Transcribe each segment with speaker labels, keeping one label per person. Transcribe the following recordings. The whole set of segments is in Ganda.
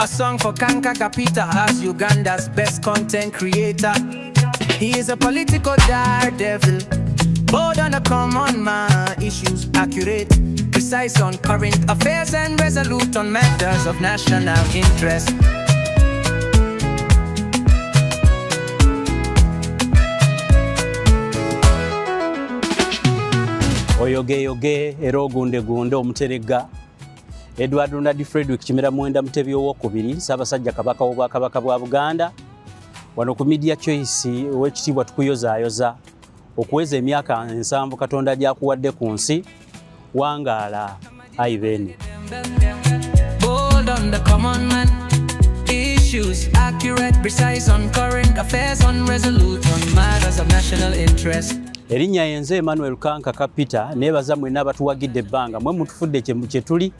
Speaker 1: A song for Kanka Kapita as Uganda's best content creator. He is a political daredevil, bold on the common man, issues accurate, precise on current affairs and resolute on matters of national interest.
Speaker 2: Oyoge ero gunde omuterega Edward Ronald Frederick Kimera Mwenda Mutebi owokubiri Ssaabasajja Kabaka w'Obwakabaka bwa Buganda wano ku Media Choice ow'ekitiibwa tukuyoza okuweza emyaka 7 Katonda gy'akuwadde ku nsi wangaala Ivan.
Speaker 1: Bold on the common man, issues accurate, precise on current affairs, on resolute on matters of national interest.
Speaker 2: Erinnya yenze Emmanuel Kanka Kapita nebaza mwenna abatuwagidde ebbanga mwe mutufudde kye tuli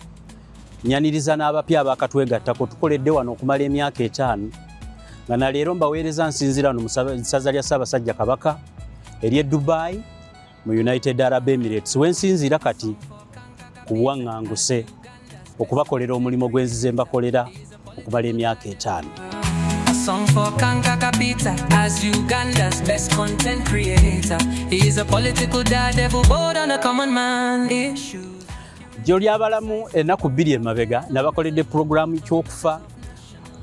Speaker 2: nyaniriza n'abapya abakatwegattako tukoledde wano okumala emyaka 5 nga na leero mbaweereza nsinzira no musaza lya Ssaabasajja Kabaka eri Dubai mu United Arab Emirates wensinzira kati ku buwaŋŋanguse okubakolera omulimu gwenzize mbakolera okumala emyaka 5.
Speaker 1: Song for Kanka Kapita as Uganda's best content creator. He is a political daredevil, bold on a common man issue.
Speaker 2: Joli abalamu ennaku 2 emabega nabakoledde programu ky'okufa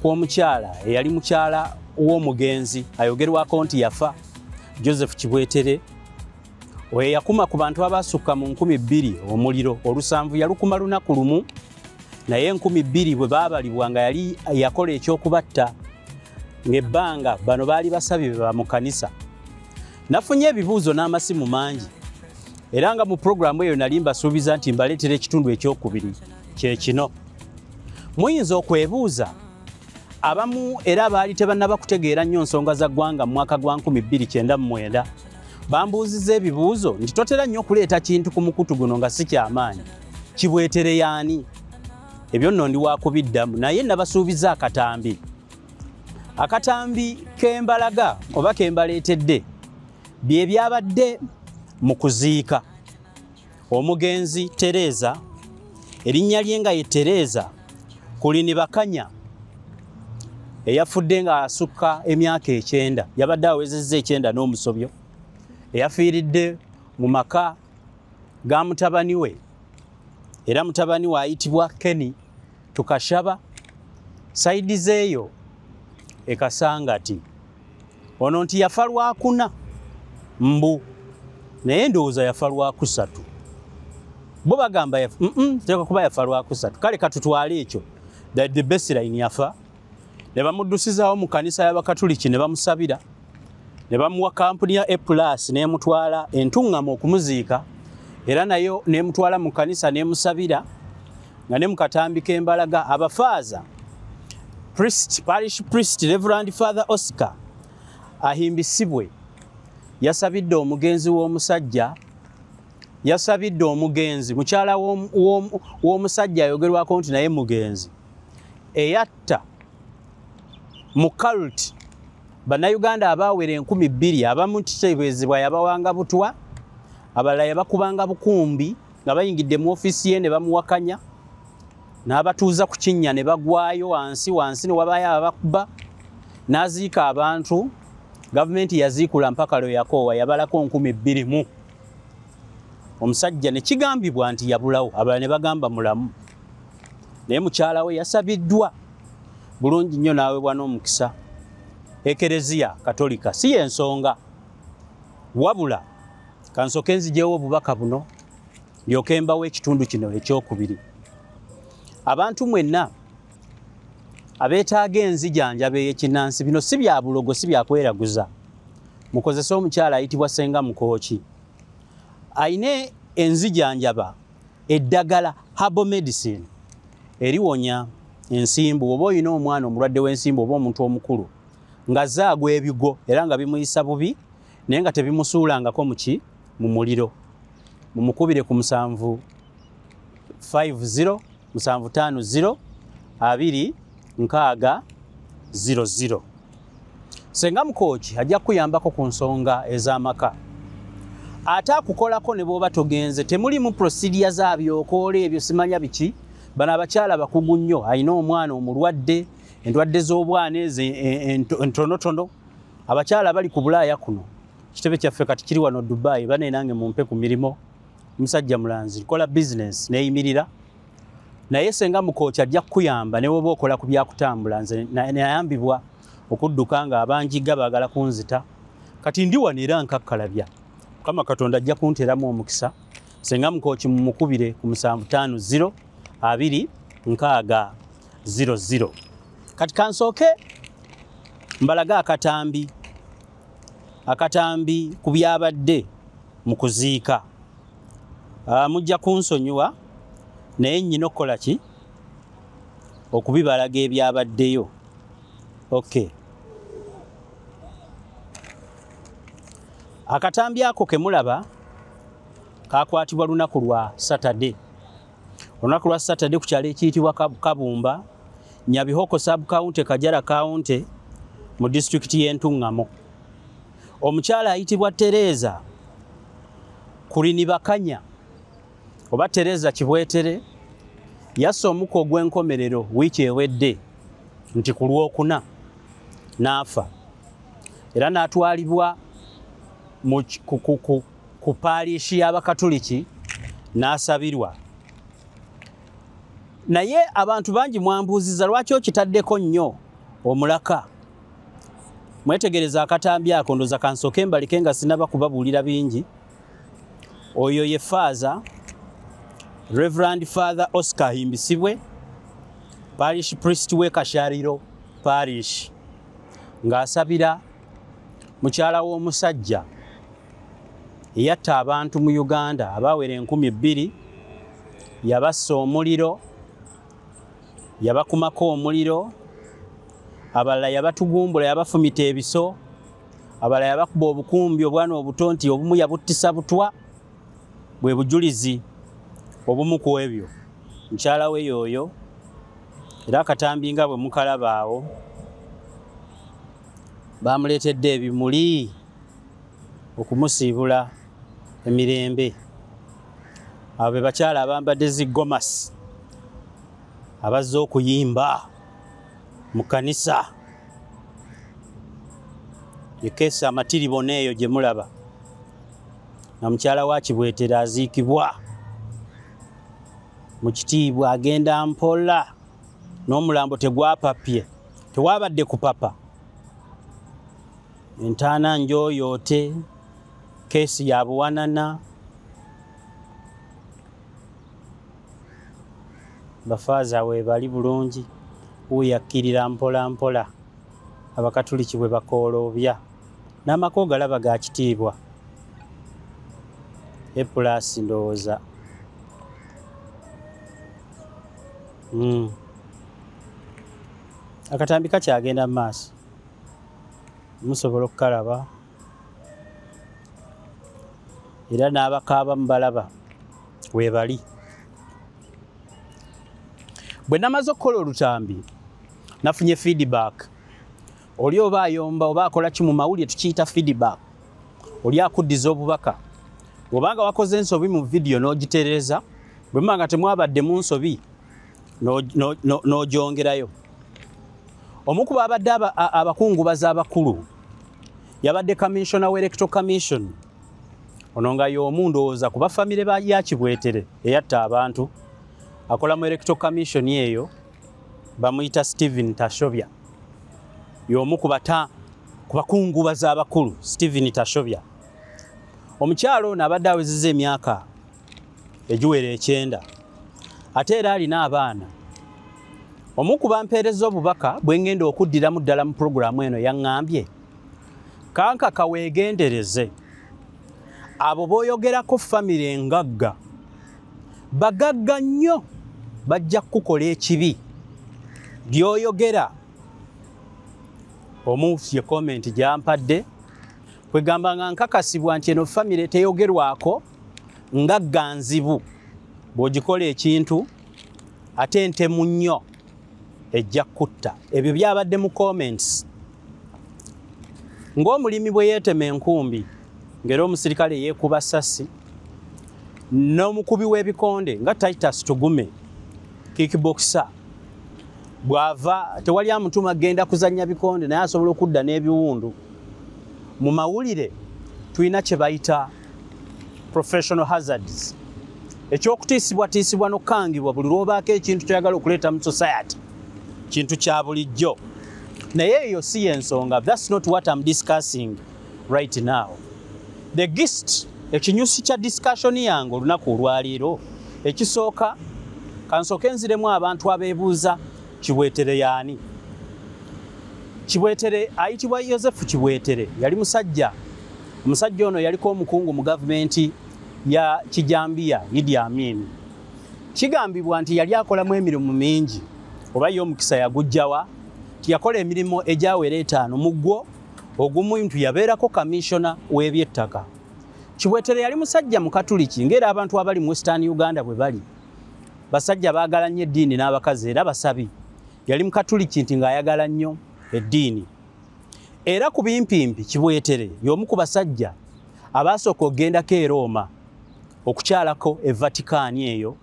Speaker 2: kw'omukyala eyali mukyala w'omugenzi ayogerwako nti yafa Joseph Kibwetere oyo yakuma ku bantu abasukka mu 2000 omuliro olusanvu yalukuma lunaku lumu naye 2000 bwe baabalibwa nga yali yakola ekyokubatta ngebbanga bano baali basabye ba mu kanisa. Nafunye ebibuuzo n'amasimu mangi era nga mu programu eyo nali mbasuubiza nti mbaleetera ekitundu ekyokubiri kye kino. Muyinza okwebuuza abamu era baali tebannaba kutegeera nnyo nsonga za ggwanga mu mwaka gwa 2099 bambuuziza ebibuuzo nti totera nnyo okuleeta kintu ku mukutu guno nga si kyamaanyi. Kibwetere yaani? Ebyo nno ndi wakubiddamu naye nabasuubiza akatambi. Akatambi kembalaga oba kembaleetedde bye byabadde mu kuziika omugenzi Tereza, erinnya lye nga ye Tereza Kulini Bakanya eyafudde nga asukka emyaka 9 yabadde awezezza 9 n'omusobyo eyafiiridde mu maka ga mutabani we era mutabani we ayitibwa Kenny Tukashaba saidi zeeyo ekasangati ono nti yafa lwakuna mbu naye ndowooza yafa lwakusatu bo bagamba teka kuba yafa lwakusatu kale katutwale ekyo the baseline yafa ne bamuddusizawo mu kanisa y'Abakatuliki ne bamusabira ne bamuwa kampuni ya A+ n'emutwala entuŋŋama okumuziika era nayo n'emutwala mu kanisa n'emusabira nga ne mu katambi k'embalaga abafaaza Parish Priest Reverend Father Oscar ahimbisibwe yasabidde omugenzi w'omusajja yasabidde omugenzi mukyala w'omusajja ayogerwako nti naye mugenzi eyatta mu cult bannayuganda abaawera 2000 abamu kitebezebwa yabawanga butwa abalala yabakubanga bukumbi nga bayingidde mu ofiisi ye ne bamuwakanya n'abatuuza ku kinnya ne bagwayo wansi ne wabayo abakuba n'aziika abantu gavumenti yaziikula mpaka lwe yakoowa yabalako 2000 omusajja ne kigambibwa nti yabulawo abalala ne bagamba mulamu naye mukyala we yasabiddwa bulungi nnyo naawebwa n'omukisa Ekereziya Katolika si y'ensonga wabula kansoke nzijewo obubaka buno ndyoke mbawo ekitundu kino ekyokubiri. Abantu mwenna abeetaaga enzijanjaba ey'ekinnansi bino si bya bulogo si bya kweraguza mukozesa omukyala ayitibwa Senga Mukooki ayina enzijanjaba eddagala herbal medicine eriwonya ensimbu oba oyina omwana omulwadde w'ensimbu oba omuntu omukulu nga zaagwa ebigo era nga bimuyisa bubi naye nga tebimusuulangako mu muliro mumukubire ku 750 750 2 600. Senga Mukooki ajja kuyambako ku nsonga ez'amaka ate akukolako ne bw'oba togenze temulimu procedure zaabyo okoola ebyo simanya biki bana abakyala bakugu nnyo ayina omwana omulwadde endwadde z'obwana ezo entonotono abakyala bali ku Bulaaya kuno kitebe kyaffe kati kiri wano Dubai bane nange mumpe ku mirimo musajja mulanzi kola business neyimirira naye senga mukocha ajja kuyamba ne woba okola ku byakutambula nze nayambibwa okudduka nga abanjiga bagala kunzita kati ndi wanira nkakkalabya kama Katonda ajja kunteramu omukisa senga mukochi mumukubire ku 750 2 kati kansooke mbalaga akatambi ku byabadde mu kuziika mujja kunsonyiwa naye nnyina okukola ki okubibalaga ebyabaddeyo okay akatambi ako kemulaba kakwatibwa lunaku lwa Saturday olunaku lwa Saturday ku kyalo ekiyitibwa Kabumba Nyabihoko sub county Kajara county mu district y'Entungamo omukyala ayitibwa Tereza Kulinibakanya oba Tereza Kibwetere yassa omuko ogw'enkomerero wiiki ewedde nti ku Lwokuna n'afa era n'atwalibwa ku paalishi y'Abakatoliki n'asabirwa naye abantu bangi mwambuuziza lwaki okitaddeko nnyo omulaka mwetegereza akatambi ako ndoza kansooke mbalike nga sinaba kubabuulira bingi oyo ye Father Reverend Father Oscar Himbisibwe Parish Priest we Kashariro Parish ng'asabira mukyala w'omusajja yatta abantu mu Uganda abawera 2,000 yabassa omuliro yabakumako omuliro abalala yabatugumbula yabafumita ebiso abalala yabakuba obukumbi obwana obutonti obumu yabuttisa butwa bwe bujulizi obumu ku ebyo mukyala we yoyo era akatambi nga bwe mukalabaawo bamuleetedde ebimuli okumusiibula emirembe abo be bakyala abambadde zigomasi abazze okuyimba mu kanisa yekesa amatiribona eyo gye mulaba na mukyala wa Kibwetere aziikibwa mu kitiibwa agenda mpola n'omulambo tegwapapye tewabadde kupapa entaana njoyoote keesi ya buwanana bafaaza we bali bulungi uyakkirira mpola mpola Abakatoliki bwe bakooloobya n'amako galaba ga kitiibwa epulasi ndowooza akatambi kakyagenda mu maaso musobola okukalaba era n'abakaaba mubalaba webali bwe namaze okukola olutambi nafunye feedback oli oba ayomba oba akola ki mu mawulire tukiyita feedback oli akuddiza obubaka obanga wakoze ensobi mu video n'ogitereza bwe manga temwabadde mu nsobi n'ogyongerayo omuku babadde abakungubaza abakulu yabadde commissioner w'electoral commission ono nga y'omu ndowooza kuba famire ya Kibwetere eyatta abantu akola mu electoral commission eyo bamuyita Stephen Tashobya y'omu kubakungubaza abakulu Stephen Tashobya omukyalo ono abadde awezezza emyaka egiwera 9 ate era alina abaana omu ku bampeereza obubaka bwe ngenda okuddiramu ddala mu puroguramu eno yaŋŋambye kankaka weegendereze abo b'oyogerako famire engagga bagagga nnyo bajja kukola ekibi by'oyogera omu ye comment gyampadde kwegamba nga nkakasibwa nti eno famire teyogerwako ngagga nzibu bw'ogikola ekintu ate ntemu nnyo ejja kutta ebyo byabadde mu comments ng'omulimi bwe yeetema enkumbi ng'era omusirikale yeekuba ssasi n'omukubi w'ebikonde nga Titus Tugume kickboxer bwava tewali amutuma agenda kuzanya bikonde naye asobola okudda n'ebiwundu mu mawulire tulina kye bayita professional hazards ekyokutiisibwa n'okukangibwa buli lw'obaako ekintu kyoyagala okuleeta mu society kintu kya bulijjo naye eyo si y'ensonga. That's not what I'm discussing right now. The gist ekinyusi kya discussion yange olunaku olwaleero ekisooka kansooke nziremu abantu abeebuuza Kibwetere yaani. Kibwetere ayitibwa Yosefu Kibwetere yali musajja. Omusajja ono yaliko omukungu mu gavumenti ya Kijambiya Idi Amin. Kigambibwa nti yali akolamu emirimu mingi oba ye omukisa yagujjawa tiyakola emirimu egyawera 5 mu gwo ogumu ntu yabeerako kamishona w'ebyettaka. Kibwetere yali musajja mu Katuliki ng'era abantu abali mu Western Uganda bwe bali. Basajja baagala nnyo eddiini n'abakazi era basabi. Yali mu Katuliki nti ng'ayagala nnyo eddiini. Era ku bimpimpi Kibwetere y'omu ku basajja abaasooka okgendako e Roma okukyalako e Vatikaani eyo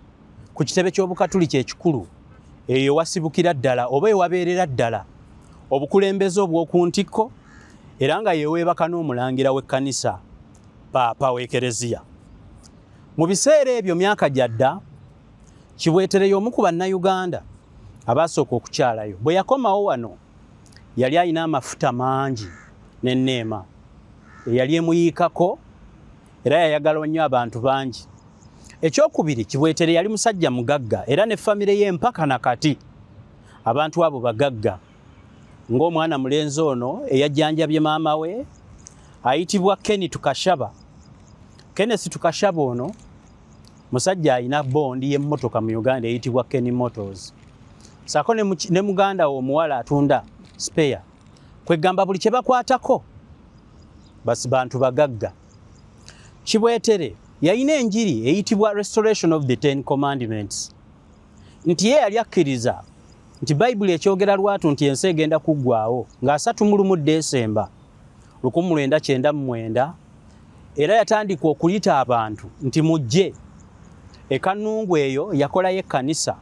Speaker 2: ku kitebe ky'Obukatuliki ekikulu eyo wasibukira ddala oba ewabeerera ddala obukulembeze obw'oku ntikko era nga yeweebaka n'omulangira w'ekkanisa paapa w'ekereziya. Mu biseera ebyo myaka gyadda Kibwetere y'omu ku bannayuganda abaasooka okukyalayo. Bwe yakomawo wano yali alina amafuta mangi n'enneema eyali emuyiikako era yayagala nnyo abantu bangi. Ekyokubiri Kibwetere yali musajja mugagga era ne famire ye mpaka nakati abantu abo bagagga ng'omwana mulenzi ono eyajjanjabye maama we ayitibwa Kenneth Tukashaba. Kenneth Tukashaba ono musajja alina bondi y'emmotoka mu Uganda eyitibwa Kenny Motors. Sako ne muganda omuwala atunda spare. Kwegamba buli kye bakwatako basi bantu bagagga. Kibwetere yalina enjiri eyitibwa Restoration of the 10 Commandments. Nti ye yali akkiriza nti Bayibuli ekyogera lwatu nti ensi egenda kuggwaawo nga 3 Desemba 1999 era yatandika okulita abantu nti mujje ekanungu eyo yakolayo ekkanisa.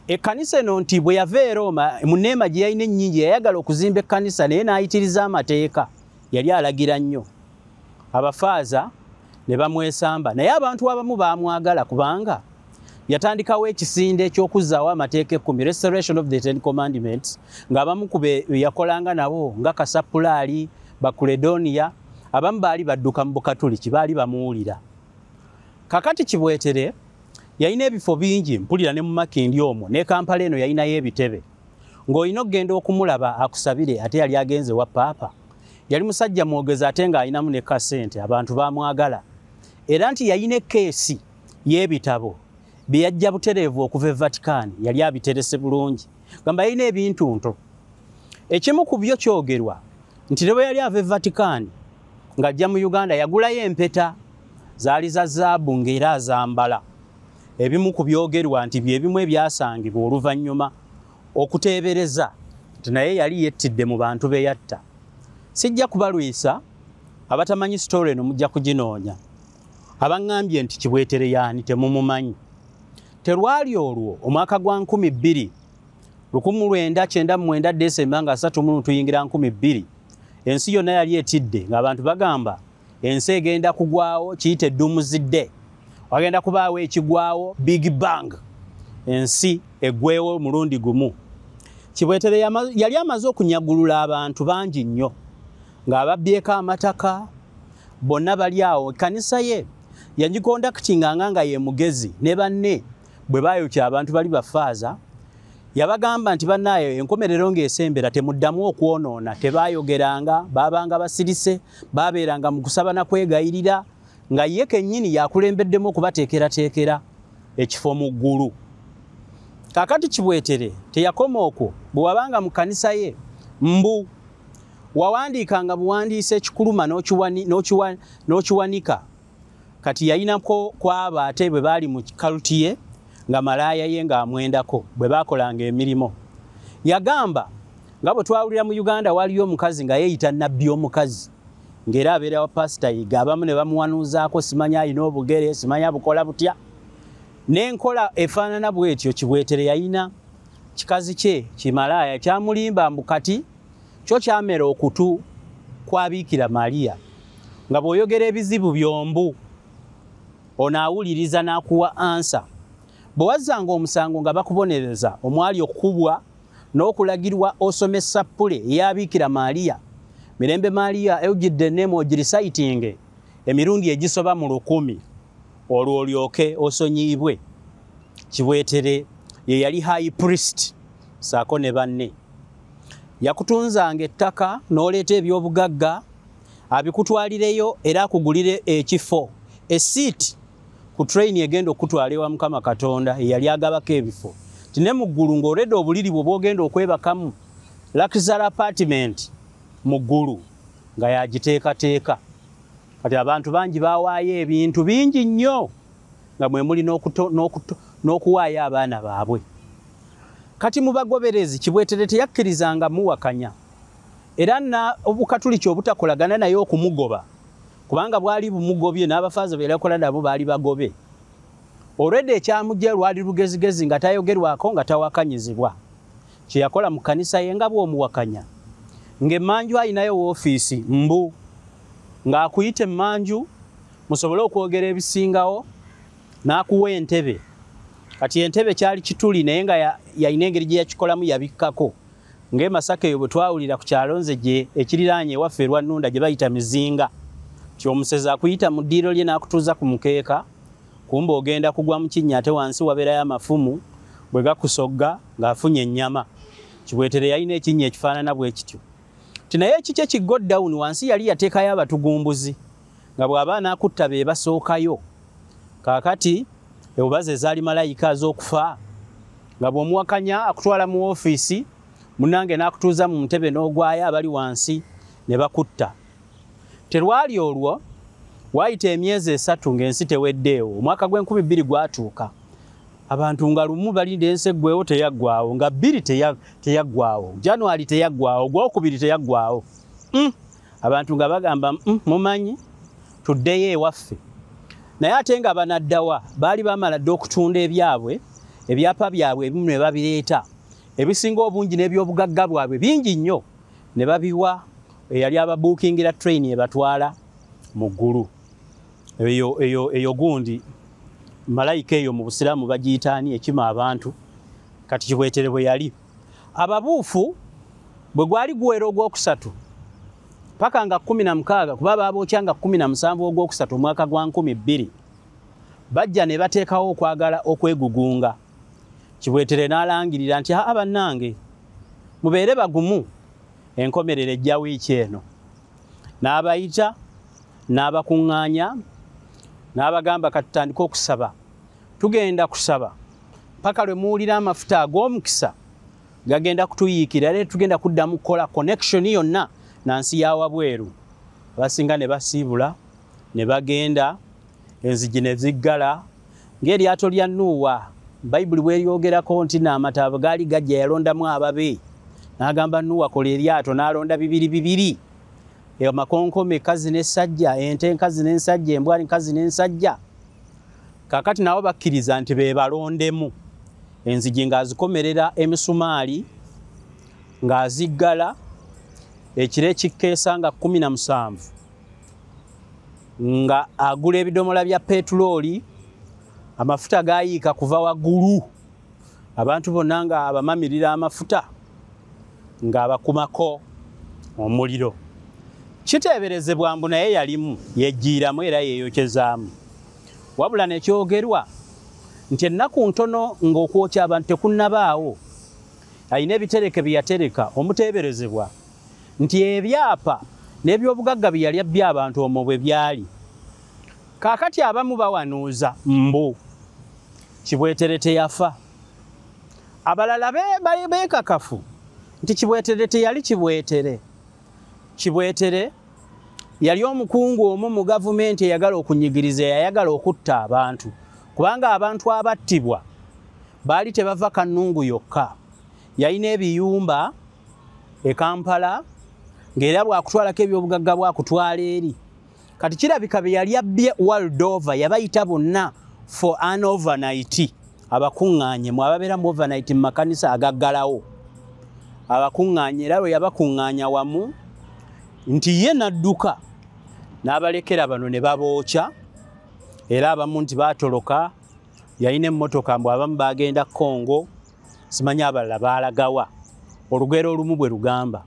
Speaker 2: Ekkanisa eno nti bwe yava e Roma mu nneema gye yalina ennyingi yayagala okuzimba ekkanisa naye n'ayitiriza amateeka yali alagira nnyo. Abafaaza ne bamwesamba naye abantu abamu baamwagala kubanga yatandikawo ekisinde eky'okuzzaawo amateeka 10 Restoration of the 10 Commandments ng'abamu ku be yakolanga nabo nga Kasapulaali Bakuledonia abamu baali badduka mu Bukatuliki baali bamuwulira. Kakati Kibwetere yalina ebifo bingi mpulira ne mu Makindi omwo ne Kampala eno yalinayo ebitebe ng'olina okugenda okumulaba akusabire ate yali agenze wa paapa. Yali musajja mwogezi ate ng'alinamu ne kasente abantu baamwagala era nti yalina ekkeesi y'ebitabo bye yajja butereevu okuva e Vatikaani yali abiterese bulungi gamba yalina ebintu nto. Ekimu ku byo kyogerwa nti ne bwe yali ava e Vatikaani ng'ajja mu Uganda yagulayo empeta zaali za zaabu ng'era azambala. Ebimu ku byogerwa nti bye bimu ebyasangibwa oluvannyuma okuteebereza nti naye yali yettidde mu bantu be yatta. Sijja kubalwisa abatamanyi story eno mujja kuginoonya. Abaŋŋambye nti Kibwetere yaani temumumanyi. Terwali olwo omwaka gwa 1999 Desemba nga 3 tuyingira 2000 ensi yonna yali etidde ng'abantu bagamba ensi egenda kugwawo kiyite Doomsday. Wagenda kubaawo ekigwawo Big Bang ensi eggwewo mulundi gumu. Kibwetere yali amaze okunyagulula abantu bangi nnyo ng'ababbyeko amataka bonna bali awo. Ekkanisa ye yagikondaktinganga nga ye mugezi ne banne bwe baayokya abantu bali bafaaza yabagamba nti bannaayo enkomerero ng'esembera temuddamu okwonoona. Tebaayogeranga baabanga basirise baabeeranga mu kusaba na kwegayirira nga ye kennyini yakulembeddemu okubateekerateekera ekifo mu ggulu. Kakati Kibwetere teyakoma okwo bwe wabanga mu kkanisa ye mbu wawandiikanga buwandiise ekikuluma n'okiwanika kati yayinako kwaba ate bwe baali mu kalutiye nga malaaya ye ng'amwendako bwe baakolanga emirimu. Yagamba nga bwe twawulira mu Uganda waliyo omukazi nga yeeyita nnabbi omukazi ng'era abeera wa pasita yiga abamu ne bamuwanuuzaako simanya alina obugere simanya bukola butya. N'enkola efaanana bw'etyo Kibwetere yalina kikazi kye Kimalaaya kyamulimba mbu kati kyo kyamera okutu kwa Biikira Maria nga bw'oyogera ebizibu byombu ono awuliriza n'akuwa ansa. Bwe wazzanga omusango nga bakubonereza omwali okukubwa n'okulagirwa osome sappule eya Biikira Maria, Mirembe Maria ewujidde enneema ogirisayitinge emirundi egisoba mu 100 olwo olyoke osonyiibwe. Kibwetere ye yali high priest saako ne banne. Yakutunzanga ettaka n'oleeta ebyobugagga abikutwalireyo era akugulire ekifo esiiti ku train egenda okutwala ewa Mukama Katonda eyali agabako ebifo. Tine mu ggulu ng'oledde obuliri bwe bw'ogenda okwebakamu luxury apartment mu ggulu nga yagiteekateeka. Kati abantu bangi baawaayo ebintu bingi nnyo nga mwe muli n'okuwaayo abaana baabwe. Kati mu bagoberezi Kibwetere teyakkirizanga muwakanya era obukatuliki obutakolagana naye okumugoba kubanga bwali bumugobye n'abafaaza be yakola nabo baali bagobe. Olwedde ekyamujja lwali lugezigezi nga tayogerwako nga tawakanyizibwa. Kye yakola mu kkanisa ye nga bw'omuwakanya ng'emmanju ayinayo woofiisi mbu ng'akuyita emmanju musobole okwogera ebisingawo n'akuwa entebe. Kati entebe kyali kituli naye nga yalina engeri gye yakikolamu yabikkako. Ng'e Masaka eyo bwe twawulira ku kyalo nze gye ekiriraanye ewaffe erwa Nnunda gye bayita Mizinga. Omusezi akuyita mu ddiiro lye n'akutuuza ku mukeeka, kumbe ogenda kugwa mu kinnya ate wansi wabeerayo amafumu bwe gakusogga ng'afunye ennyama. Kibwetere yalina ekinnya ekifaanana bwe kityo. Naye ekikye kiggo down wansi yali yateekayo abatugumbuzi nga bw'aba anaakutta be basookayo. Kaakati ebubaze ezaali malayika z'okufa nga bw'omuwakanya akutwala mu woofiisi munnange n'akutuuza mu ntebe n'ogwayo abali wansi ne bakutta. Terwali olwo waayita emyezi 3 ng'ensi teweddeewo. Omwaka gw'2000 gwatuuka abantu nga lumu balinda ensi eggweewo teyaggwaawo, nga 2 teyaggwaawo, January teyaggwaawo, Gwokubiri teyaggwaawo. Abantu nga bagamba mumanyi tuddeyo ewaffe. Naye ate nga banaddawa baali bamala dde okutunda ebyabwe, ebyapa byabwe ebimu ne babireeta, ebisinga obungi n'ebyobugagga bwabwe bingi nnyo ne babiwa eyali ababuukingira train ebatwala mu ggulu. Eyo gundi malayika eyo mu Busiraamu bagiyitaani ekima abantu. Kati Kibwetere bwe yali ababuufu bwe gwali guwera ogwokusatu paka nga 16 kuba baabokyanga 17 ogwokusatu omwaka gwa 2000 bajja ne bateekawo okwagala okwegugunga. Kibwetere n'alangirira nti bannange mubeere bagumu enkomerero ejja wiiki eno. N'abayita n'abakuŋŋaanya n'abagamba katutandike okusaba. Tugenda kusaba paka lwe muwulira amafuta ag'omukisa gagenda kutuyiikira era tugenda kuddamu kukola connection yonna nansi ya wabweru. Abasinga ne basiibula ne bagenda, enzigi ne ziggala ng'eryato lya Nuuwa. Bayibuli bw'eryogerako nti n'amataabo gaali gajja yalondamu ababe. N'agamba Nuuwa kola eryato n'alonda 2 amakonkome kazi n'essajja, ente enkazi n'ensajja, embwa enkazi n'ensajja. Kaakati nabo bakkiriza nti be balondemu. Enzigi ng'azikomerera emisumaali ng'aziggala, ekire kikkeesa nga 17 nga agula ebidomola bya petulooli, amafuta gayiika kuva waggulu, abantu bonna nga abamamirira amafuta ng'abakumako omuliro. Kiteeberezebwa mbu naye yalimu yejjiiramu era yeeyokyezaamu. Wabula ne kyogerwa nti ennaku ntono ng'okwokya abantu tekunnabaawo. Alina ebitereke bye yatereka omuteeberezebwa nti ebyapa n'ebyobugagga bye yali abbye abantu omwo bwe byali. Kaakati abamu bawanuuza mbu Kibwetere teyafa. Abalala beekakafu nti Kibwetere teyali Kibwetere. Kibwetere yali omukungu omu mu gavumenti eyagala okunyigiriza, yayagala okutta abantu kubanga abantu abattibwa baali tebava Kannungu yokka. Yalina ebiyumba e Kampala ng'era bwakutwalako ebyobugagga bwakutwala eri. Kati kirabika be yali abbye world over yabayita bonna for an overnight abakuŋŋaanye mu ababeera mu overnight mu makanisa agaggalawo abakuŋŋaanye era bwe yabakuŋŋaanya wamu nti ye n'adduka n'abalekera bano ne babookya era abamu nti baatoloka yalina emmotoka mbw abamu baagenda Congo simanyi abalala baalagawa olugero olumu bwe lugamba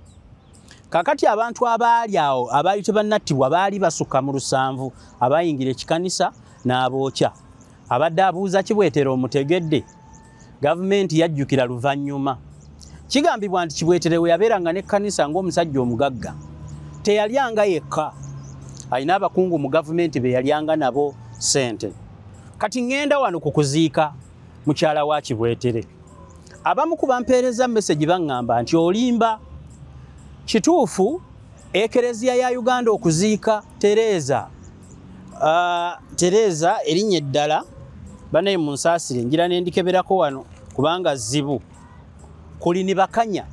Speaker 2: kakati abantu abaali awo abaali tebannattibwa baali basukka mu 7 abayingira ekikanisa n'abookya abadde abuuza Kibwetere omutegedde gavumenti yajjukira luvannyuma kigambibwa nti Kibwetere we yabeeranga n'ekkanisa ng'omusajja omugagga teyalyanga yekka alina abakungu mu gavumenti be yalyanga nabo ssente kati ŋŋenda wano ku kuziika mukyala wa Kibwetere abamu ku bampeereza message baŋŋamba nti olimba kituufu ekereziya ya Uganda okuziika Tereza erinnya eddala banaye munsaasire njira n'endikeberako wano kubanga zibu kulini bakanya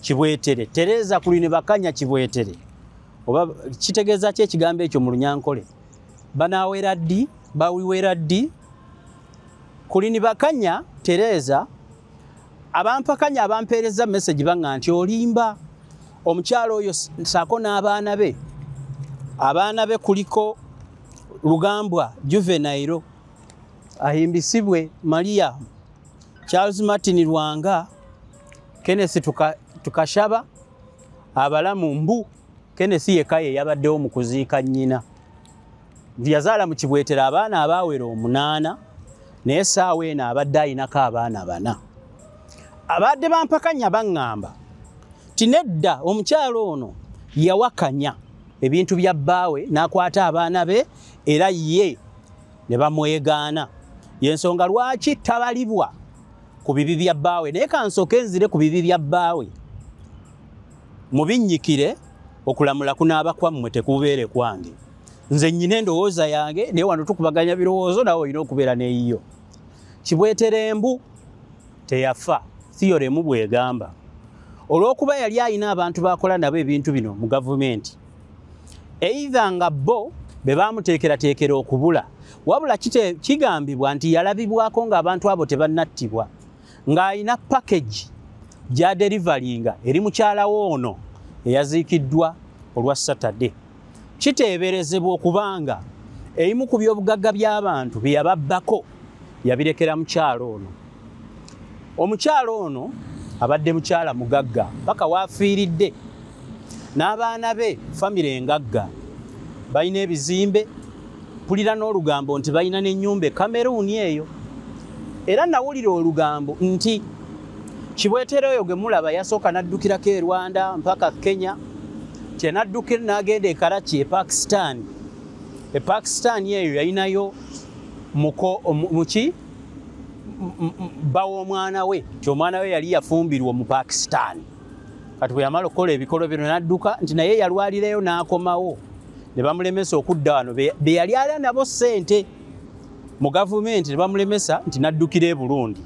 Speaker 2: Kibwetere Tereza kulini bakanya Kibwetere oba kitegeeza ki ekigambo ekyo mu Lunyankole banaawera ddi bawiwera ddi kulini bakanya Tereza abampakanya abampeereza message baŋŋa nti olimba omukyalo oyo saako n'abaana be kuliko Lugambwa Juvenairo ahimbisibwe Maria Charles Martin Lwanga Kenneth Tukashaba abalamu mbu Kenneth yekaye yabaddewo mu kuziika nnyina yazaala mu Kibwetere abaana abaawera 8 naye saawa eno abadde ayinako abaana 4 abadde bampakanya baŋŋamba tinedda omukyalo ono yawakanya ebintu bya bbaawe n'akwata abaana be era ye ne bamwegaana yensonga lwaki tabalibwa ku bibi bya bbaawe naye kansooke enzire ku bibi bya bbaawe mubinnyikire okulamula kunaaba kwammwe tekubeere kwange nze nnyina endowooza yange naye wano tukubaganya birowoozo nawe olina okubeera neeyiyo Kibwetere embu teyafa theorem bwegamba olw'okuba yali alina abantu bakola nabo ebintu bino mu gavumenti either nga bo be baamuteekerateekera okubula wabula kigambibwa nti yalabibwako ng'abantu abo tebannattibwa ng'alina package gya derivalinga eri mukyalawo ono eyaziikiddwa olwa Saturday kiteeberezebwa okubanga ebimu ku by'obugagga by'abantu bye yababbako yabirekera mukyalo ono omukyalo ono abadde mukyala mugagga paka waafiiridde n'abaana be famire engagga balina ebizimbe pulira n'olugambo nti balina n'ennyumba e Cameroon eyo era nawulira olugambo nti Kibwetere oyo gwe mulaba yasooka n'addukirako e Rwanda mpaka Kenya kyenaddukira n'agenda e Karachi e Pakistan eyo yalinayo muki bawo omwana we kyomwana we yali yafumbirwa mu Pakistan kati bwe yamala okukola ebikolo bino n'adduka nti naye yalwalirayo n'akomawo ne bamulemesa okudda wano be yali alina nabo ssente mu gavumenti ne bamulemesa nti n'addukira e Burundi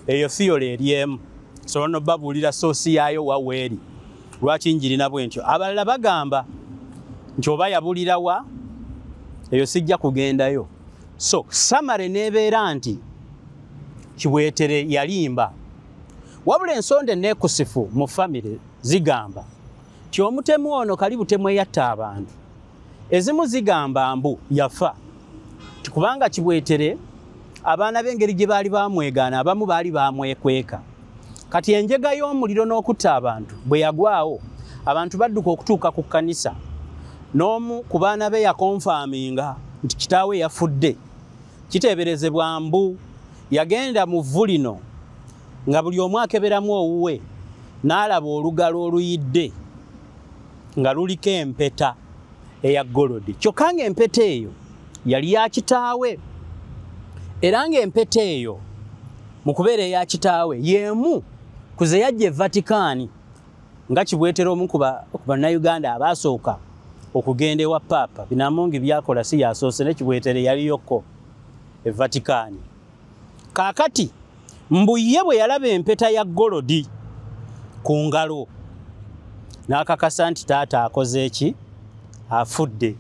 Speaker 2: eyo theory eryemu so no babuulira soosi yaayo waweeri lwaki njirina bwe ntyo abalala bagamba nti oba yabulira wa eyo sijja kugendayo so samare neebeera nti Kibwetere yalimba wabula ensonda enneekusifu mu famire zigamba ti omutemu ono kali butemu eyatta abantu ezimu zigamba mbu yafa kubanga Kibwetere abaana b'engeri gye baali bamwegaana abamu baali bamwekweka kati enjega y'omuliro n'okutta abantu bwe yagwawo abantu badduka okutuuka ku kkanisa n'omu ku baana be yakonfaaminga nti kitaawe yafudde kiteeberezebwa mbu yagenda mu vvu lino nga buli omu akeberamu owuwe n'alaba olugalo oluyidde nga luliko empeta eya golodi kyokka ng'empeta eyo yali ya kitaawe era ng'empeta eyo mu kubeera eya kitaawe y'emu ku ze yajja e Vatican nga Kibwetere omu ku bannayuganda abaasooka okugenda ewa Paapa binamungi byakola si yasoose ne Kibwetere yaliyokko e Vatican kaakati mbu ye bwe yalaba empeta ya golodi ku ngalo n'akakasa nti taata akoze eki afudde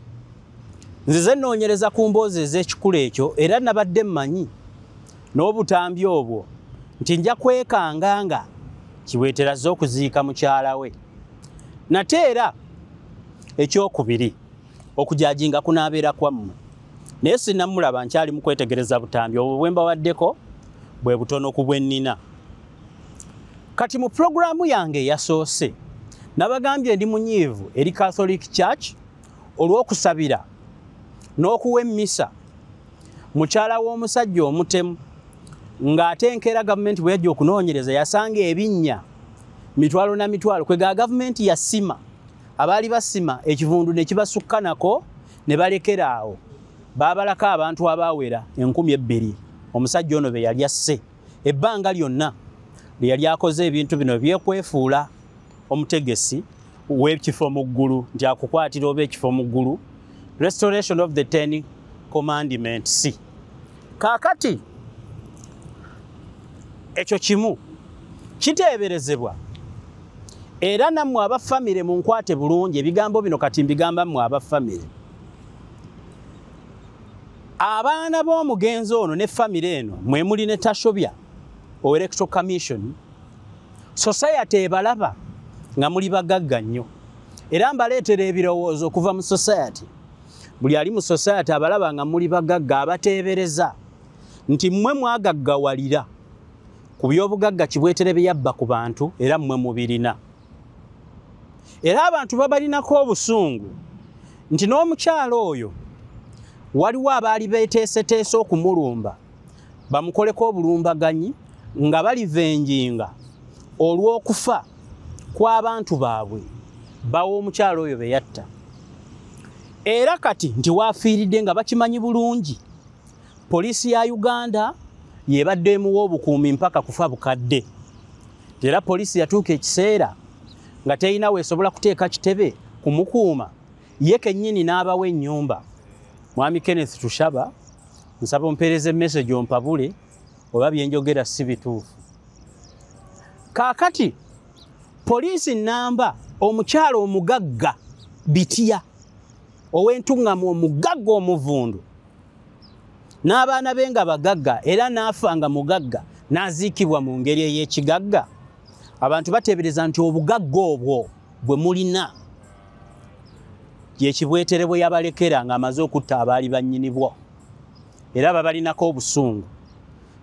Speaker 2: nzize nnoonyereza ku mboozi ez'ekikulu ekyo era nabadde mmanyi n'obutambi obwo nti nja kwekanga nga Kiweetera azze okuziika mukyala we. Nate era ekyokubiri okujajinga kunaabeera kwammwe. Naye sinnamulaba nkyali mu kwetegereza butambi obwo bwe mbawaddeko bwe butono ku bwe nnina. Kati mu pulogulaamu yange eyasoose nabagambye ndi munyiivu eri Catholic Church olw'okusabira n'okuwa emmisa mukyala w'omusajja omutemu ng'atenkera gavumenti bwe yajja okunoonyereza yasanga ebinnya mitwalo na mitwalo kwega gavumenti yasima abaali basima ekivundu ne kibasukkanako ne balekera awo baabalako abantu abaawera 2,000 omusajja ono be yali asse ebbanga lyonna lye yali akoze ebintu bino byekwefuula omutegesi w'ekifo mu ggulu nti akukwatira oba ekifo mu ggulu. Restoration of the 10 Commandments. Kaakati ekyo kimu kiteeberezebwa era nammwe abafamire mu nkwate bulungi ebigambo bino kati mbigamba mmwe abafamire. Abaana b'omugenzi ono ne famire eno mwe muli ne Tashobya o Electoral Commission, society ebalaba nga muli bagagga nnyo era mbaleetera ebirowoozo okuva mu society. Buli ali mu society abalaba nga muli bagagga abateebereza nti mmwe mwagaggawalira ku by'obugagga Kiweetere bye yabba ku bantu era mmwe mubirina. Era abantu babalinako obusungu nti n'omukyalo oyo waliwo abaali beeteeseteese okumulumba bamukoleko obulumbaganyi nga balivenjinga olw'okufa kw'abantu baabwe bawa omukyalo oyo be yatta. Era kati nti waafiiridde nga bakimanyi bulungi. Poliisi ya Uganda yebadde emuwa obukuumi mpaka kufa bukadde. Era poliisi yatuuka ekiseera nga teyina weesobola kuteeka kitebe kumukuuma ye kennyini n'abawa ennyumba. Mwami Kenneth Tushaba nsaba ompeereze message ompabule oba bye njogera si bituufu. Kaakati poliisi namba omukyalo omugagga Bitya ow'entuŋŋamu omugagga omuvundu n'abaana be nga bagagga era n'afa nga mugagga n'aziikibwa mu ngeri ey'ekigagga. Abantu bateebereza nti obugagga obwo bwe mulina ye Kiweetere bwe yabalekera ng'amaze okutta abaali bannyinibwo era babalinako obusungu.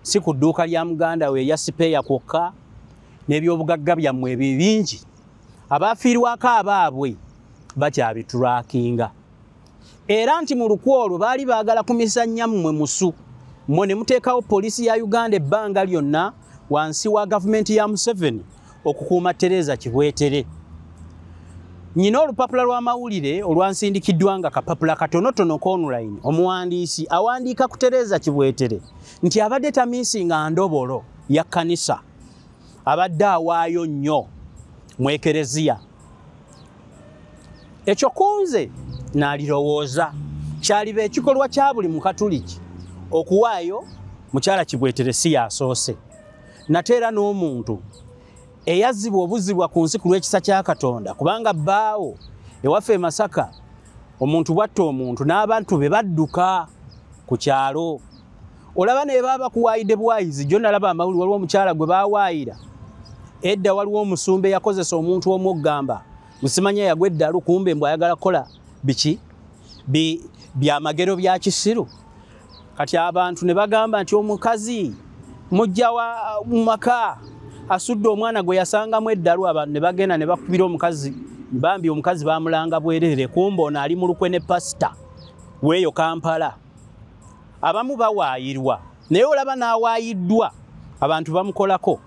Speaker 2: Si ku dduuka lya muganda we yasipeeya kwokka n'ebyobugagga byammwe bingi abaafiirwako abaabwe bakyabitulakinga. Era nti mu lukwa olwo baali baagala kumisa nnyammwe musu mmwe ne muteekawo poliisi ya Uganda ebbanga lyonna wansi wa gavumenti ya Museveni okukuuma Tereza Kiweetere. Nyina olupapula lw'amawulire olwansindikiddwa nga kapapula katonotono online omuwandiisi awandiika ku Tereza Kiweetere nti abadde tamiisinga ndobolo ya kkanisa abadde awaayo nnyo mu ekereziya. Ekyo kunze n'alirowooza kyaliba ekikolwa kya buli Mukatuliki okuwaayo mukyala Kiweetere si yasoose. Nate era n'omuntu eyazzibwa obuzibwa ku nsi ku lw'ekisa kya Katonda kubanga bbaawo ewaffe e Masaka omuntu bwatta omuntu n'abantu be badduka ku kyalo. Olaba ne baba kuwaayidde bwayizi jjo nalaba amawulire waliwo omukyala gwe baawaayira edda waliwo omusumba eyakozesa omuntu omu okugamba musimanya yagwa eddalu kumbe mbw ayagala kukola biki byamagero bya kisiru. Kati abantu ne bagamba nti omukazi mujja wa mu maka asudde omwana gwe yasangamu eddalu. Abantu ne bagenda ne bakubira omukazi bambi omukazi baamulanga bwerere kumbe ono ali mu lukwe ne pasita weeyo Kampala. Abamu bawaayirwa naye olaba n'awaayiddwa abantu bamukolako.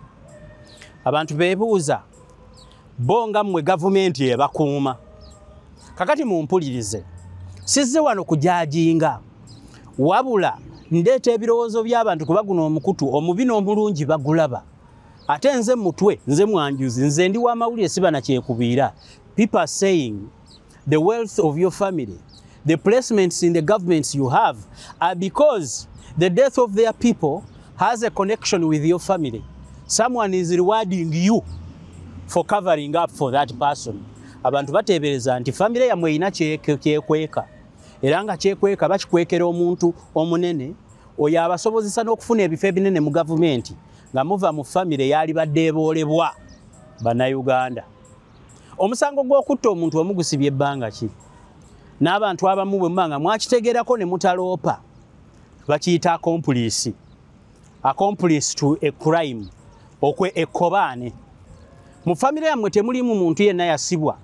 Speaker 2: Abantu beebuuza bo nga mmwe gavumenti ebakuuma. Kakati mumpulirize sizze wano kujajinga wabula ndeeta ebirowoozo by'abantu kuba guno omukutu omubi n'omulungi bagulaba. Ate nze mutwe nze mwanjuzi nze ndi w'amawulire siba na kyekubiira. People are saying the wealth of your family, the placements in the governments you have are because the death of their people has a connection with your family. Someone is rewarding you for covering up for that person. Abantu bateebereza nti family yammwe erina kyekweka era nga kyekweka bakikwekera omuntu omunene oyo abasobozesa n'okufuna ebifo ebinene mu gavumenti nga muva mu famire yali badde eboolebwa bannayuganda. Omusango gw'okutta omuntu omugusibye ebbanga ki? N'abantu abamu bwe muba nga mwakitegerako ne mutaloopa bakiyita accomplice. Accomplice to a crime, ekkobaane. Mu famire yammwe temulimu muntu yenna yasibwa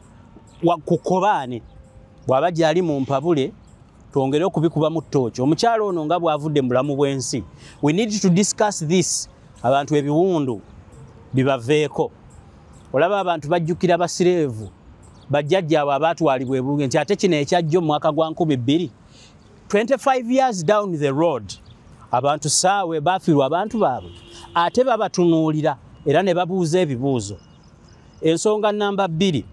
Speaker 2: ku kkobaane. Bw'aba gyali mu mpabule twongere okubikuba mu ttooki. Omukyalo ono nga bw'avudde mu bulamu bw'ensi. We need to discuss this. Abantu ebiwundu bibaveeko. Olaba abantu bajjukira basireevu bajjajjaabwe abaatwalibwa ebulungi nti ate kino ekyajja mu mwaka gwa 2000 25 years down the road abantu saawe baafiirwa abantu baabwe ate babatunuulira era ne babuuza ebibuuzo. Ensonga namba 2,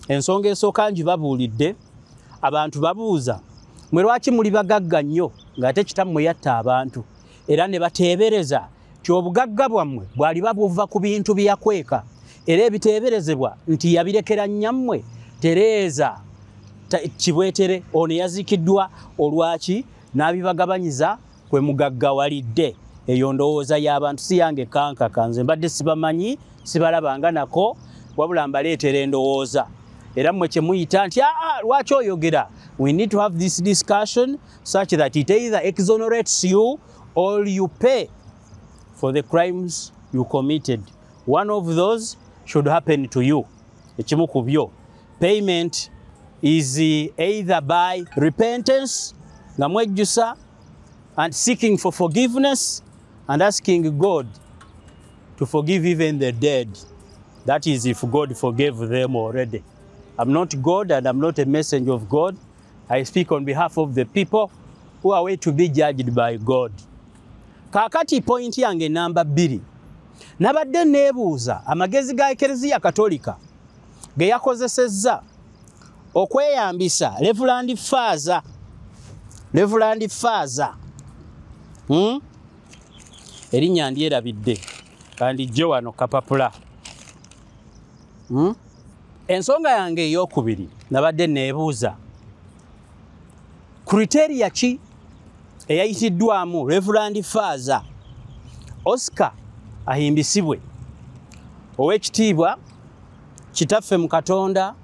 Speaker 2: ensonga esooka ngibabuulidde, abantu babuuza mwe lwaki muli bagagga nnyo ng'ate kitammwe yatta abantu era ne bateebereza ti obugagga bwammwe bwali babuva ku bintu byakweka era ebiteeberezebwa nti yabirekera nnyammwe Tereeza Kibwetere ono yaziikiddwa olwaki n'abibagabanyiza kwe mugaggawalidde. Eyo ndowooza y'abantu si yange kankaka, nze mbadde sibamanyi sibalabanga nako wabula mbaleetera endowooza era mmwe kye muyita nti lwaki oyogera. We need to have this discussion such that it either exonerates you or you pay for the crimes you committed. One of those should happen to you. Ekimu ku byo. Payment is either by repentance, nga mwejjusa, and seeking for forgiveness and asking God to forgive even the dead. That is if God forgave them already. I'm not God and I'm not a messenger of God. I speak on behalf of the people who are waiting to be judged by God. Kakati point yange namba 2. Nabadde neebuuza amagezi ga Ekereziya Katolika ge yakozesezza okweyambisa Reverend Faza. Erinnya ndyerabidde kandi jjo wano kapapula. Ensonga yange ey'okubiri nabadde neebuuza kriteria ki eyayitiddwamu Reverend Faza Oscar ahimbisibwe ow'ekitiibwa kitaffe mu Katonda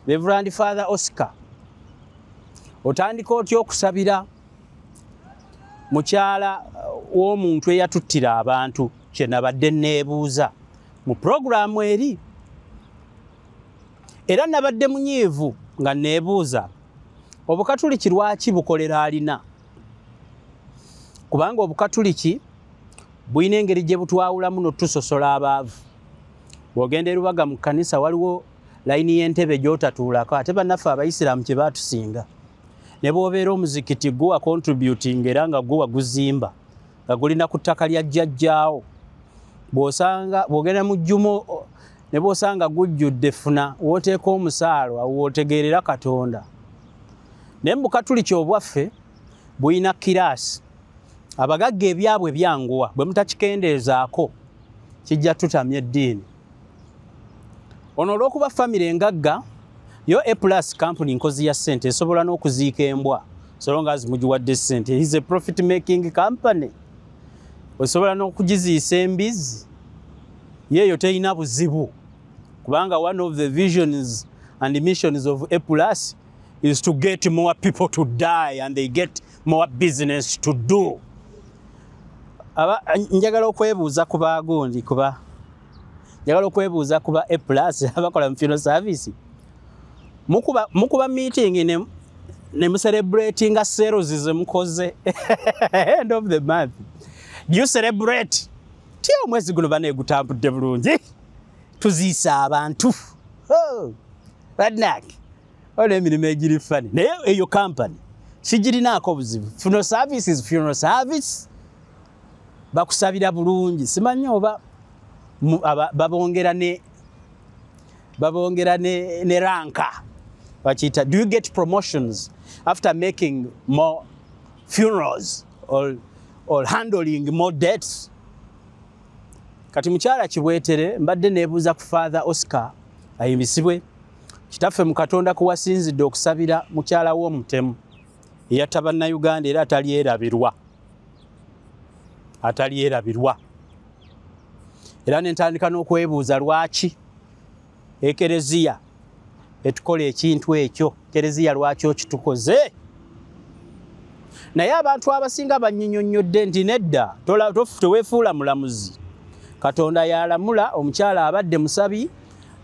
Speaker 2: Reverend Father Oscar. Otandika otya okusabira mukyala w'omuntu eyatuttira abantu kye nabadde neebuuza mu programu eri. Era nabadde munyiivu nga neebuuza obukatuliki lwaki bukolera alina. Kubanga obukatuliki buyina engeri gye butwawulamu n'otusosola abaavu. Bw'ogenda Rubaga mu kkanisa waliwo layini y'entebe gy'otatuulako ate bannaffe Abayisiraamu kye baatusinga. Ne bw'obeera omuzikiti gwe wa contributing era nga gwe waguzimba nga gulina ku ttaka lya jjajjaawo. Bw'ogenda mu jjumo ne bw'osanga gujjudde funa w'oteeka omusaalo awo w'otegeerera Katonda. Naye mu Bukatuliki obwaffe buyina kiraasi. Abagagga ebyabwe byanguwa bwe mutakikendeezaako kijja tutamya eddiini. Ono olw'okuba famire engagga yo A+ company nkozi ya ssente esobola n'okuziika embwa so long as mugiwadde ssente. He is a profit making company. Osobola n'okugiziisa embizi yeeyo terina buzibu kubanga one of the visions and missions of A+ is to get more people to die and they get more business to do. Njagala okwebuuza ku baagundi njagala okwebuuza ku ba A+ abakola mu funeral service. Mukuba meeting ne mu celebrating sales ze mukoze end of the month. Do you celebrate? Ti omwezi guno baneegutambudde bulungi. Tuziisa abantu. Badnak. Ole emirimu egiri fani. Naye eyo company sigirinaako buzibu. Funeral service is funeral service. Bakusabira bulungi. Simanyi oba babongera ne ranka. Wachita, do you get promotions after making more funerals or handling more deaths? Kati mukyala Kibwetere mbadde neebuuza ku Father Oscar ayimbisibwe kitaffe mu Katonda kuwasinzidde okusabira mukyala w'omutemu eyatta bannayuganda era atalierabirwa era nentandika n'okwebuuza lwaki ekereziya etukola ekintu ekyo. Kereziya lwaki okitukoze? Naye abantu abasinga banyinyonnyodde nti nedda teweefuula mulamuzi. Katonda yalamula, omukyala abadde musabi,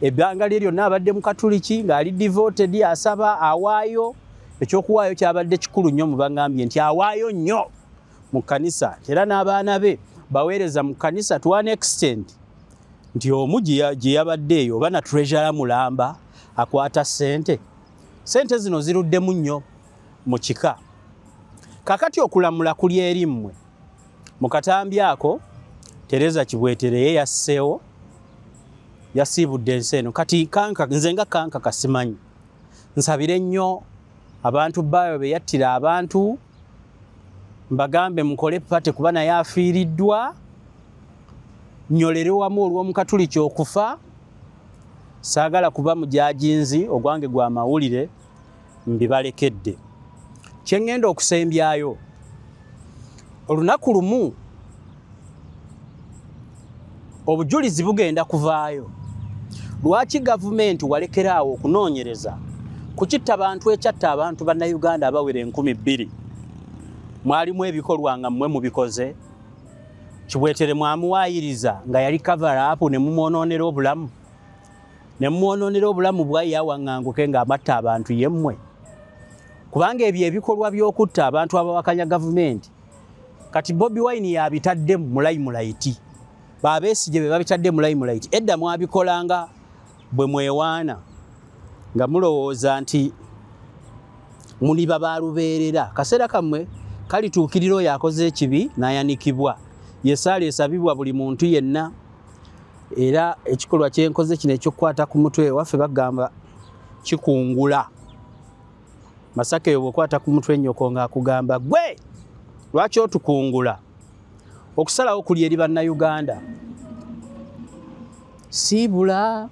Speaker 2: ebbanga lye lyonna abadde mu Katuliki ng'ali devoted, asaba, awaayo. Ekyokuwaayo kyabadde kikulu nnyo mu bangambye nti awaayo nnyo mu kkanisa, era n'abaana be baweereza mu kkanisa to an extent nti omu gye yabadde eyo oba na treasurer mulamba akwata ssente zino ziruddemu nnyo mu kika. Kakati okulamula kuli eri mmwe. Mu katambi ako Tereza Kibwetere ye yasseewo, yasiibudde ensi eno. Kati nze nga kanka kasimanyi, nsabire nnyo abantu bayo be yattira abantu, mbagambe mukole pate kuba naye afiiriddwa, nnyolere wamu olw'Omukatuliki okufa. Saagala kuba mujajinzi, ogwange gwa mawulire, mbibalekedde. Kye ŋŋenda okusembyayo, olunaku lumu obujulizi bugenda kuvaayo. Lwaki gavumenti walekeraawo okunoonyereza ku kitta bantu ekyatta abantu bannayuganda abawera 2,000? Mwalimu ebikolwa nga mmwe mubikoze. Kibwetere mwamuwaayiriza nga yali cover up ne mumwonoonera obulamu. Ne mumwonoonera obulamu bwayi yawaŋŋanguke ng'amatta abantu yemmwe. Kubanga ebyo ebikolwa by'okutta abantu abawakanya gavumenti, kati Bobi Wine yabitadde mu limelight. Babesigye be babitadde mu limelight. Edda mwabikolanga bwe mwewaana nga mulowooza nti muli babaalubeerera. Kaseera kammwe kalituukirira oyo akoze ekibi n'ayanikibwa. Yesaali esabibwa buli muntu yenna. Era ekikolwa kyenkoze kino ekyokukwata ku mutwe waffe bagamba kikungula. Masaka eyo bw'okwata ku mutwe nnyoko ng'akugamba gwe lwaki otukungula? Okusalawo kuli eri bannayuganda. Siibula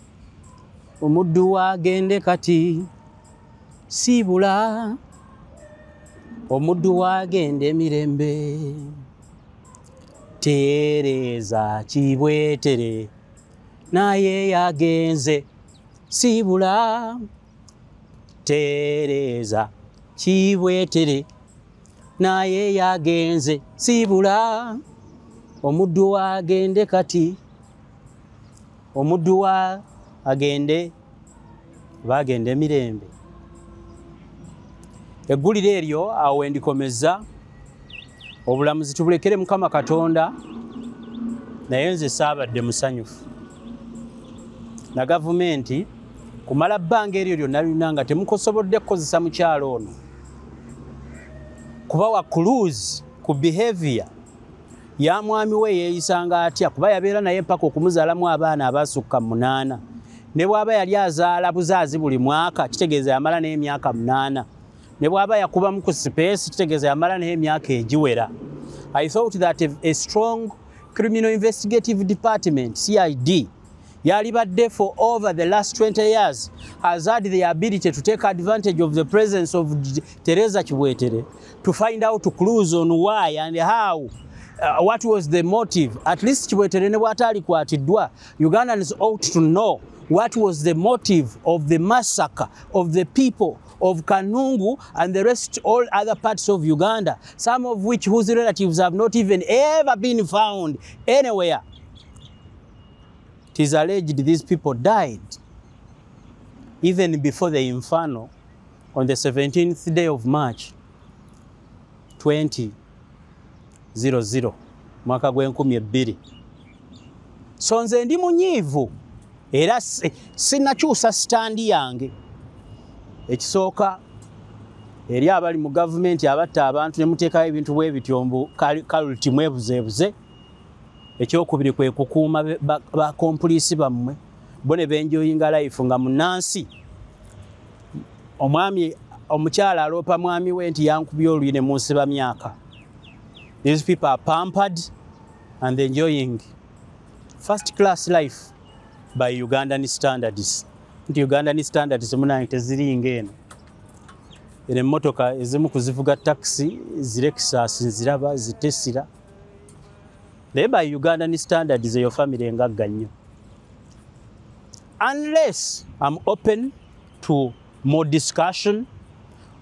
Speaker 2: omuddu wagende kati, siibula omuddu wagende emirembe. Tereza Kibwetere naye yagenze, siibula. Tereza Kibwetere naye yagenze, siibula. Omuddu wagende kati, omuddu wa agende bagende emirembe. Eggulire eryo awo wendikomeza. Obulamuzi tubulekere Mukama Katonda, naye nze saabadde musanyufu na gavumenti kumala bbanga eryo lyonna lyonna nga temukosobodde kukozesa mukyalo ono kuba wa cruise ku behavior ya mwami we yeeyisanga atya, kuba yabeera naye mpaka okumuzaalamu abaana abasukka 8. Ne bw'aba yali azaala buzaazi buli mwaka, kitegeeza yamala n'emyaka 8. Ne bw'aba yakubamu ku space, kitegeeza yamala n'emyaka egiwera. I thought that a strong criminal investigative department, CID, yalibadde for over the last 20 years has had the ability to take advantage of the presence of Tereza Kibwetere to find out clues on why and how, what was the motive. At least Kibwetere ne bw'atali kwatiddwa, Ugandans ought to know what was the motive of the massacre of the people of Kanungu and the rest, all other parts of Uganda, some of which whose relatives have not even ever been found anywhere. It is alleged these people died even before the inferno on the 17th day of March 2000 mwaka gwe 2000. So nze ndi munyiivu era sinnakyusa standi yange. Ekisooka eri abali mu gavumenti abatta abantu ne muteekayo ebintu bwe bityombo kaluti mwebuzeebuze. Ekyokubiri kwe kukuuma ba kompoliisi bammwe bo ne benjoyinga life nga munansi. Omwami omukyala aloopa mwami we nti yankubye oluyine mu nsiba myaka. These people are pampered and enjoying first class life by Ugandan standards. Nti Ugandan standards munange teziri ng'eno. emmotoka ezimu kuzivuga taxi zilexus nziraba zitesira naye by Ugandan standards eyo family engagga nnyo. Unless I'm open to more discussion,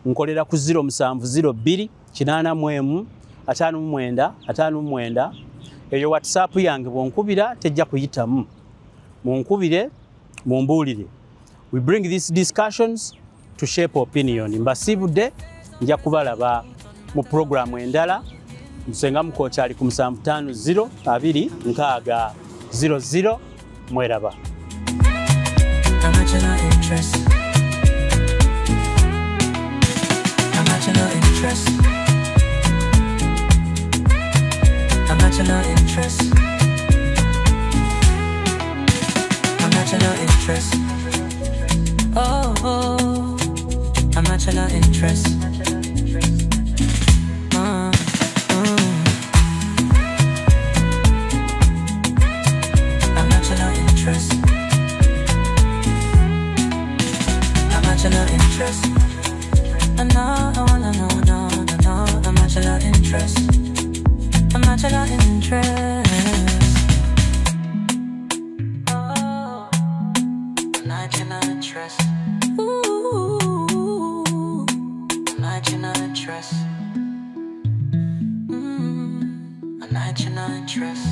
Speaker 2: nkolera ku 0702 841 595 eyo WhatsApp yange bwonkubira tejja kuyitamu. Munkubire, mumbuulire. We bring these discussions to shape opinion. Mbasibudde nja kubalaba mu programu endala. Nsenga mukochali ku 750 2 nkaaga 00 mweraba.
Speaker 1: National interest. National interest. National interest. National interest. Oh, oh. National interest. National interest. National interest. I wanna know, no. National interest. National interest. Oh, national interest. Ooh, national interest. National interest.